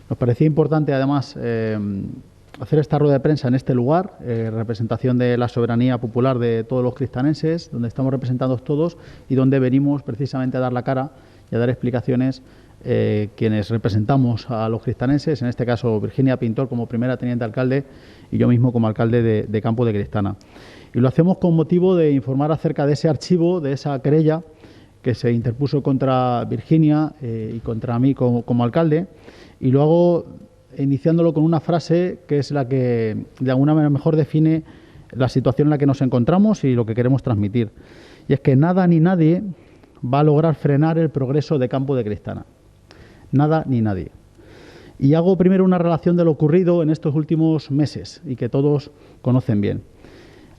Nos parecía importante, además, hacer esta rueda de prensa en este lugar, representación de la soberanía popular de todos los cristanenses, donde estamos representados todos y donde venimos precisamente a dar la cara y a dar explicaciones quienes representamos a los cristanenses, en este caso Virginia Pintor como primera teniente alcalde y yo mismo como alcalde de Campo de Cristana. Y lo hacemos con motivo de informar acerca de ese archivo, de esa querella que se interpuso contra Virginia y contra mí como alcalde, y lo hago iniciándolo con una frase que es la que de alguna manera mejor define la situación en la que nos encontramos y lo que queremos transmitir. Y es que nada ni nadie va a lograr frenar el progreso de Campo de Cristana. Nada ni nadie. Y hago primero una relación de lo ocurrido en estos últimos meses y que todos conocen bien.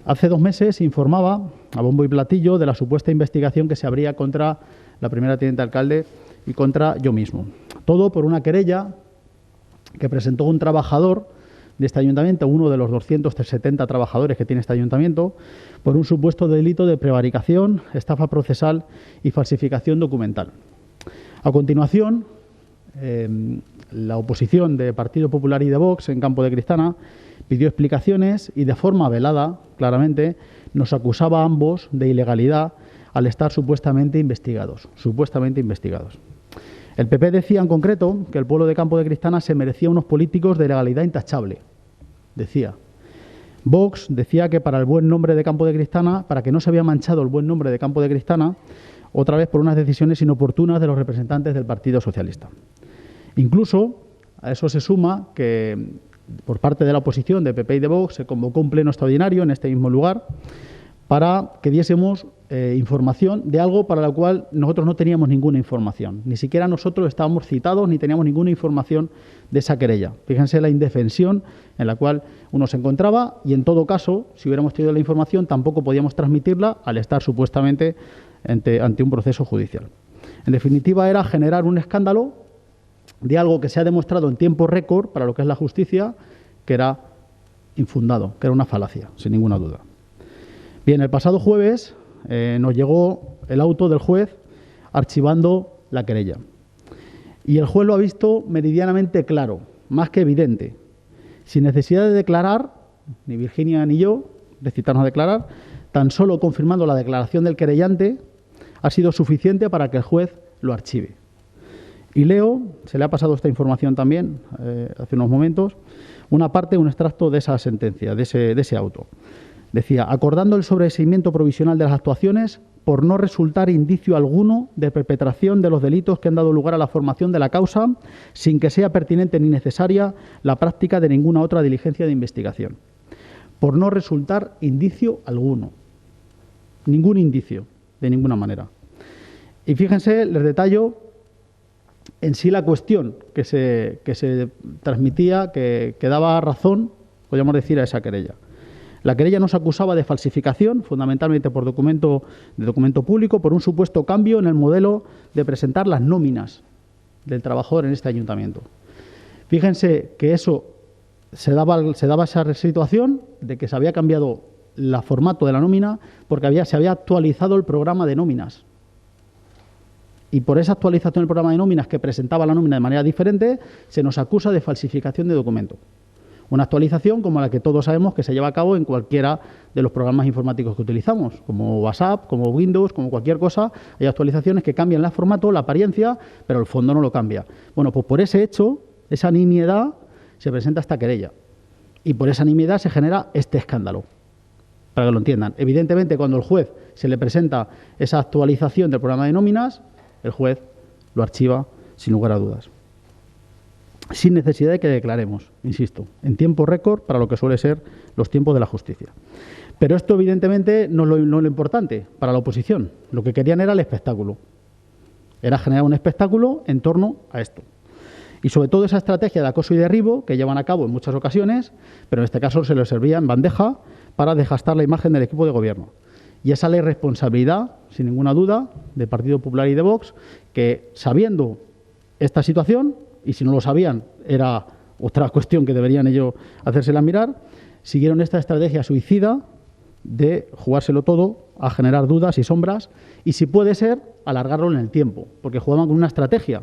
Hace 2 meses informaba a bombo y platillo de la supuesta investigación que se abría contra la primera teniente alcalde y contra yo mismo. Todo por una querella que presentó un trabajador de este ayuntamiento, uno de los 270 trabajadores que tiene este ayuntamiento, por un supuesto delito de prevaricación, estafa procesal y falsificación documental. A continuación, la oposición de Partido Popular y de Vox en Campo de Cristana pidió explicaciones y de forma velada, claramente, nos acusaba a ambos de ilegalidad al estar supuestamente investigados. El PP decía en concreto que el pueblo de Campo de Cristana se merecía unos políticos de legalidad intachable. Decía. Vox decía que para el buen nombre de Campo de Cristana, para que no se había manchado el buen nombre de Campo de Cristana, otra vez por unas decisiones inoportunas de los representantes del Partido Socialista. Incluso a eso se suma que por parte de la oposición de PP y de Vox se convocó un pleno extraordinario en este mismo lugar para que diésemos información de algo para lo cual nosotros no teníamos ninguna información. Ni siquiera nosotros estábamos citados ni teníamos ninguna información de esa querella. Fíjense la indefensión en la cual uno se encontraba y, en todo caso, si hubiéramos tenido la información, tampoco podíamos transmitirla al estar supuestamente ante un proceso judicial. En definitiva, era generar un escándalo de algo que se ha demostrado en tiempo récord para lo que es la justicia, que era infundado, que era una falacia, sin ninguna duda. Bien, el pasado jueves nos llegó el auto del juez archivando la querella. Y el juez lo ha visto meridianamente claro, más que evidente. Sin necesidad de declarar, ni Virginia ni yo, de citarnos a declarar, tan solo confirmando la declaración del querellante, ha sido suficiente para que el juez lo archive. Y leo, se le ha pasado esta información también hace unos momentos, una parte, un extracto de esa sentencia, de ese auto. Decía, acordando el sobreseimiento provisional de las actuaciones por no resultar indicio alguno de perpetración de los delitos que han dado lugar a la formación de la causa, sin que sea pertinente ni necesaria la práctica de ninguna otra diligencia de investigación. Por no resultar indicio alguno. Ningún indicio, de ninguna manera. Y fíjense, les detallo en sí la cuestión que se transmitía, que daba razón, podríamos decir, a esa querella. La querella nos acusaba de falsificación, fundamentalmente por documento público, por un supuesto cambio en el modelo de presentar las nóminas del trabajador en este ayuntamiento. Fíjense que eso se daba esa situación de que se había cambiado el formato de la nómina porque se había actualizado el programa de nóminas. Y por esa actualización del programa de nóminas que presentaba la nómina de manera diferente, se nos acusa de falsificación de documento. Una actualización como la que todos sabemos que se lleva a cabo en cualquiera de los programas informáticos que utilizamos, como WhatsApp, como Windows, como cualquier cosa. Hay actualizaciones que cambian el formato, la apariencia, pero el fondo no lo cambia. Bueno, pues por ese hecho, esa nimiedad, se presenta esta querella. Y por esa nimiedad se genera este escándalo, para que lo entiendan. Evidentemente, cuando al juez se le presenta esa actualización del programa de nóminas, el juez lo archiva sin lugar a dudas. Sin necesidad de que declaremos, insisto, en tiempo récord para lo que suele ser los tiempos de la justicia. Pero esto evidentemente no es lo importante para la oposición. Lo que querían era el espectáculo. Era generar un espectáculo en torno a esto. Y sobre todo esa estrategia de acoso y derribo que llevan a cabo en muchas ocasiones, pero en este caso se les servía en bandeja para desgastar la imagen del equipo de gobierno. Y esa es la irresponsabilidad, sin ninguna duda, del Partido Popular y de Vox, que sabiendo esta situación, y si no lo sabían, era otra cuestión que deberían ellos hacérsela mirar, siguieron esta estrategia suicida de jugárselo todo, a generar dudas y sombras, y si puede ser, alargarlo en el tiempo, porque jugaban con una estrategia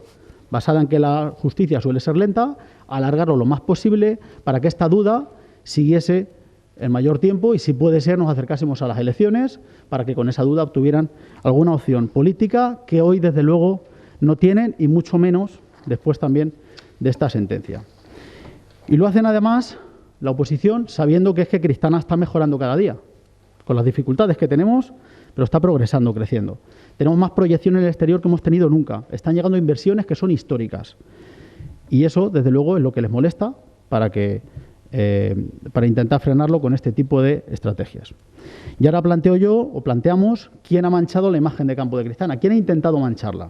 basada en que la justicia suele ser lenta, alargarlo lo más posible para que esta duda siguiese el mayor tiempo y, si puede ser, nos acercásemos a las elecciones para que con esa duda obtuvieran alguna opción política que hoy, desde luego, no tienen, y mucho menos después también de esta sentencia. Y lo hacen, además, la oposición, sabiendo que es que Cristana está mejorando cada día, con las dificultades que tenemos, pero está progresando, creciendo. Tenemos más proyección en el exterior que hemos tenido nunca. Están llegando inversiones que son históricas. Y eso, desde luego, es lo que les molesta para intentar frenarlo con este tipo de estrategias. Y ahora planteo yo, o planteamos, quién ha manchado la imagen de Campo de Cristana, quién ha intentado mancharla.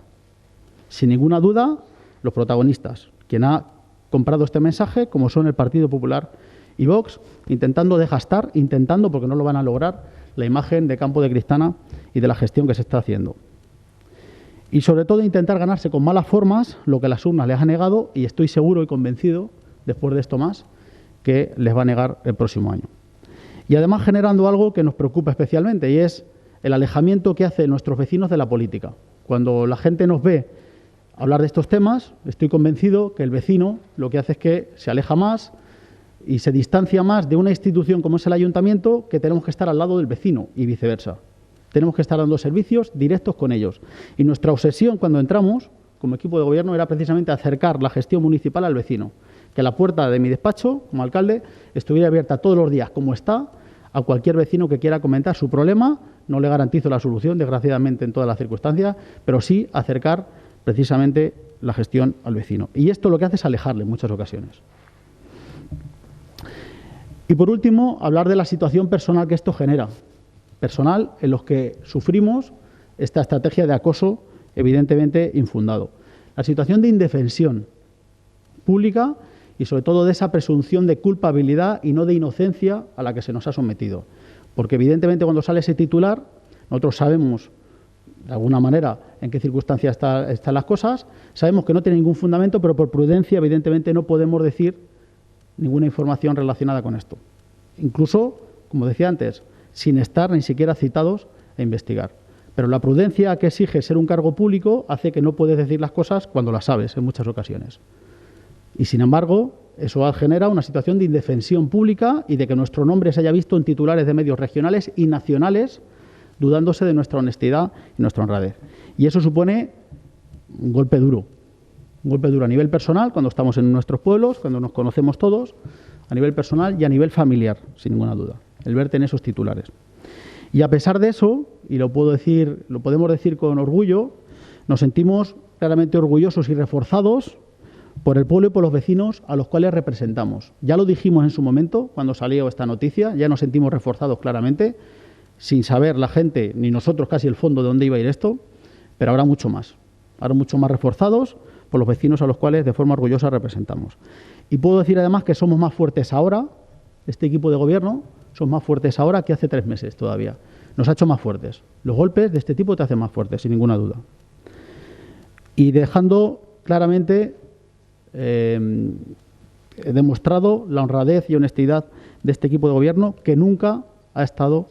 Sin ninguna duda, los protagonistas. Quien ha comprado este mensaje, como son el Partido Popular y Vox, intentando desgastar, porque no lo van a lograr, la imagen de Campo de Cristana y de la gestión que se está haciendo. Y sobre todo intentar ganarse con malas formas lo que las urnas les han negado, y estoy seguro y convencido, después de esto más, que les va a negar el próximo año. Y además generando algo que nos preocupa especialmente, y es el alejamiento que hacen nuestros vecinos de la política. Cuando la gente nos ve hablar de estos temas, estoy convencido que el vecino lo que hace es que se aleja más y se distancia más de una institución como es el ayuntamiento, que tenemos que estar al lado del vecino y viceversa. Tenemos que estar dando servicios directos con ellos. Y nuestra obsesión cuando entramos como equipo de gobierno era precisamente acercar la gestión municipal al vecino. Que la puerta de mi despacho, como alcalde, estuviera abierta todos los días, como está, a cualquier vecino que quiera comentar su problema. No le garantizo la solución, desgraciadamente, en todas las circunstancias, pero sí acercar precisamente la gestión al vecino. Y esto lo que hace es alejarle en muchas ocasiones. Y por último, hablar de la situación personal que esto genera. Personal en los que sufrimos esta estrategia de acoso evidentemente infundado. La situación de indefensión pública y sobre todo de esa presunción de culpabilidad y no de inocencia a la que se nos ha sometido. Porque evidentemente cuando sale ese titular, nosotros sabemos de alguna manera en qué circunstancias están las cosas, sabemos que no tiene ningún fundamento, pero por prudencia evidentemente no podemos decir ninguna información relacionada con esto. Incluso, como decía antes, sin estar ni siquiera citados a investigar. Pero la prudencia que exige ser un cargo público hace que no puedes decir las cosas cuando las sabes en muchas ocasiones. Y sin embargo, eso genera una situación de indefensión pública y de que nuestro nombre se haya visto en titulares de medios regionales y nacionales, dudándose de nuestra honestidad y nuestra honradez. Y eso supone un golpe duro a nivel personal, cuando estamos en nuestros pueblos, cuando nos conocemos todos, a nivel personal y a nivel familiar, sin ninguna duda, el verte en esos titulares. Y a pesar de eso, y lo podemos decir con orgullo, nos sentimos claramente orgullosos y reforzados por el pueblo y por los vecinos a los cuales representamos. Ya lo dijimos en su momento, cuando salió esta noticia, ya nos sentimos reforzados claramente, sin saber la gente, ni nosotros casi el fondo de dónde iba a ir esto, pero ahora mucho más reforzados por los vecinos a los cuales de forma orgullosa representamos. Y puedo decir además que somos más fuertes ahora, este equipo de gobierno, somos más fuertes ahora que hace 3 meses todavía. Nos ha hecho más fuertes. Los golpes de este tipo te hacen más fuertes, sin ninguna duda. Y dejando claramente demostrado la honradez y honestidad de este equipo de gobierno, que nunca ha estado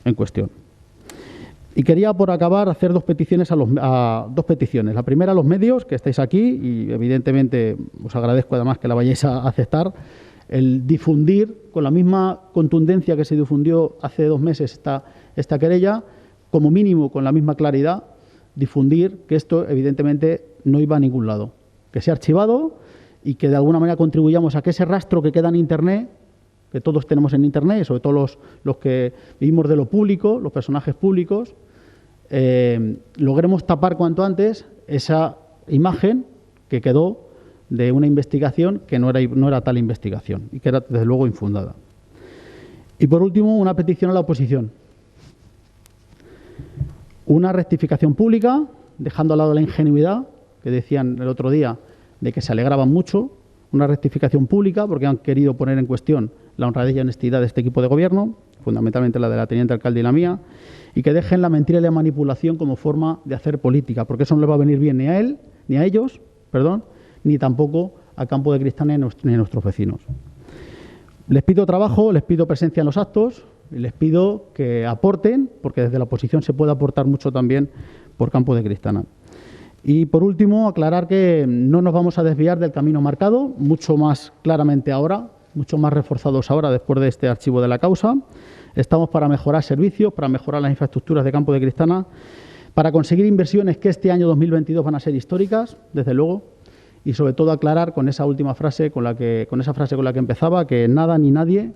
en cuestión. Y quería, por acabar, hacer dos peticiones. Dos peticiones. La primera a los medios, que estáis aquí, y evidentemente os agradezco además que la vayáis a aceptar, el difundir con la misma contundencia que se difundió hace 2 meses esta querella, como mínimo con la misma claridad, difundir que esto evidentemente no iba a ningún lado, que se ha archivado y que de alguna manera contribuyamos a que ese rastro que queda en Internet, que todos tenemos en Internet, sobre todo los que vivimos de lo público, los personajes públicos, logremos tapar cuanto antes esa imagen que quedó de una investigación que no era tal investigación y que era desde luego infundada. Y por último, una petición a la oposición. Una rectificación pública, dejando al lado la ingenuidad que decían el otro día de que se alegraban mucho, una rectificación pública porque han querido poner en cuestión la honradez y honestidad de este equipo de gobierno, fundamentalmente la de la teniente alcalde y la mía, y que dejen la mentira y la manipulación como forma de hacer política, porque eso no le va a venir bien ni a él, ni a ellos, ni tampoco a Campo de Cristana ni a nuestros vecinos. Les pido trabajo, les pido presencia en los actos y les pido que aporten, porque desde la oposición se puede aportar mucho también por Campo de Cristana. Y por último, aclarar que no nos vamos a desviar del camino marcado, mucho más claramente ahora, mucho más reforzados ahora después de este archivo de la causa. Estamos para mejorar servicios, para mejorar las infraestructuras de Campo de Cristana, para conseguir inversiones que este año 2022 van a ser históricas, desde luego, y sobre todo aclarar con esa última frase, con esa frase con la que empezaba, que nada ni nadie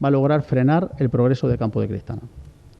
va a lograr frenar el progreso de Campo de Cristana.